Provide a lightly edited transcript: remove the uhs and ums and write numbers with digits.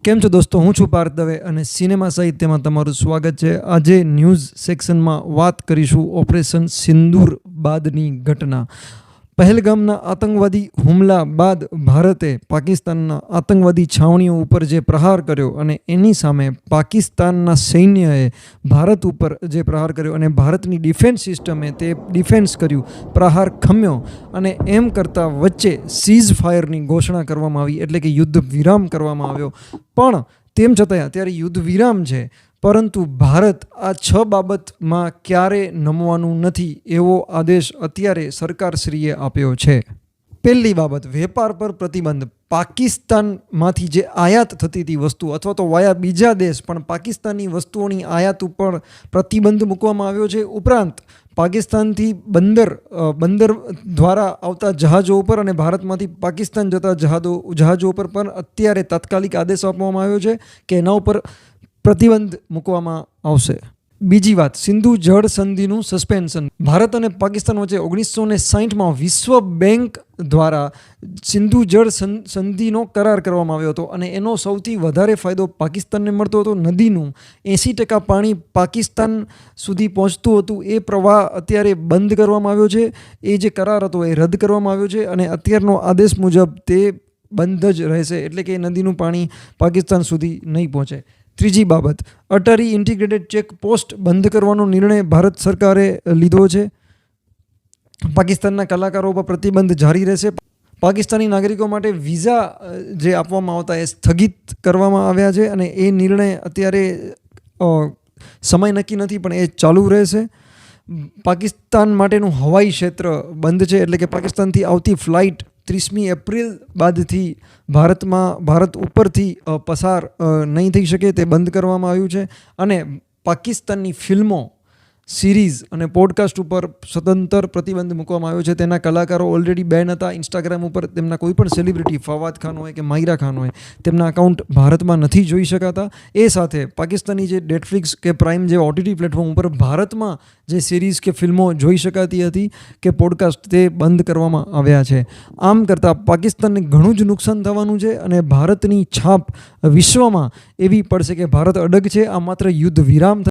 કેમ છો દોસ્તો, હું છું પાર્થ દવે અને સિનેમા સાહિત્યમાં તમારું સ્વાગત છે. આજે ન્યૂઝ સેક્શનમાં વાત કરીશું ઓપરેશન સિંદૂર બાદની ઘટના. પહેલગામના આતંકવાદી હુમલા બાદ ભારતે પાકિસ્તાનના આતંકવાદી છાવણીઓ ઉપર જે પ્રહાર કર્યો અને એની સામે પાકિસ્તાનના સૈન્યએ ભારત ઉપર જે પ્રહાર કર્યો અને ભારતની ડિફેન્સ સિસ્ટમે તે ડિફેન્સ કર્યું, પ્રહાર ખમ્યો અને એમ કરતાં વચ્ચે સીઝ ફાયરની ઘોષણા કરવામાં આવી, એટલે કે યુદ્ધ વિરામ કરવામાં આવ્યો. પણ તેમ છતાં અત્યારે યુદ્ધ વિરામ છે, પરંતુ ભારત આ 6 બાબતમાં ક્યારે નમવાનું નથી એવો આદેશ અત્યારે સરકારશ્રીએ આપ્યો છે. પહેલી બાબત, વેપાર પર પ્રતિબંધ. પાકિસ્તાનમાંથી જે આયાત થતી હતી વસ્તુ અથવા તો વાયા બીજા દેશ, પણ પાકિસ્તાનની વસ્તુઓની આયાત ઉપર પ્રતિબંધ મૂકવામાં આવ્યો છે. ઉપરાંત પાકિસ્તાનથી બંદર દ્વારા આવતા જહાજો ઉપર અને ભારતમાંથી પાકિસ્તાન જતા જહાજો ઉપર પણ અત્યારે તાત્કાલિક આદેશ આપવામાં આવ્યો છે કે એના ઉપર પ્રતિબંધ મૂકવામાં આવશે. બીજી વાત, સિંધુ જળ સંધિનું સસ્પેન્શન. ભારત અને પાકિસ્તાન વચ્ચે 1960માં વિશ્વ બેંક દ્વારા સિંધુ જળ સંધિનો કરાર કરવામાં આવ્યો હતો અને એનો સૌથી વધારે ફાયદો પાકિસ્તાનને મળતો હતો. નદીનું 80% પાણી પાકિસ્તાન સુધી પહોંચતું હતું, એ પ્રવાહ અત્યારે બંધ કરવામાં આવ્યો છે. એ જે કરાર હતો એ રદ કરવામાં આવ્યો છે અને અત્યારનો આદેશ મુજબ તે બંધ જ રહેશે, એટલે કે નદીનું પાણી પાકિસ્તાન સુધી નહીં પહોંચે. ત્રીજી બાબત, અટારી ઇન્ટિગ્રેટેડ ચેક પોસ્ટ બંધ કરવાનો નિર્ણય ભારત સરકારે લીધો છે. પાકિસ્તાનના કલાકારો પર પ્રતિબંધ જારી રહેશે. પાકિસ્તાની નાગરિકો માટે વિઝા જે આપવામાં આવતા એ સ્થગિત કરવામાં આવ્યા છે અને એ નિર્ણય અત્યારે સમય નક્કી નથી, પણ એ ચાલુ રહેશે. પાકિસ્તાન માટેનું હવાઈ ક્ષેત્ર બંધ છે, એટલે કે પાકિસ્તાનથી આવતી ફ્લાઇટ 30મી એપ્રિલ બાદથી ભારત ઉપરથી પસાર નહીં થઈ શકે, તે બંધ કરવામાં આવ્યું છે. અને પાકિસ્તાનની ફિલ્મો, સિરીઝ અને પોડકાસ્ટ ઉપર સદંતર પ્રતિબંધ મૂકવામાં આવ્યો છે. તેના કલાકારો ઓલરેડી બેન હતા. ઇન્સ્ટાગ્રામ ઉપર તેમના કોઈ પણ સેલિબ્રિટી, ફવાદ ખાન હોય કે માયરા ખાન હોય, તેમના અકાઉન્ટ ભારતમાં નથી જોઈ શકાતા. એ સાથે પાકિસ્તાની જે નેટફ્લિક્સ કે પ્રાઇમ જેવા OTT પ્લેટફોર્મ ઉપર ભારતમાં જે સિરીઝ કે ફિલ્મો જોઈ શકાતી હતી કે પોડકાસ્ટ, તે બંધ કરવામાં આવ્યા છે. આમ કરતાં પાકિસ્તાનને ઘણું જ નુકસાન થવાનું છે અને ભારતની છાપ વિશ્વમાં એવી પડશે કે ભારત અડગ છે. આ માત્ર યુદ્ધ વિરામ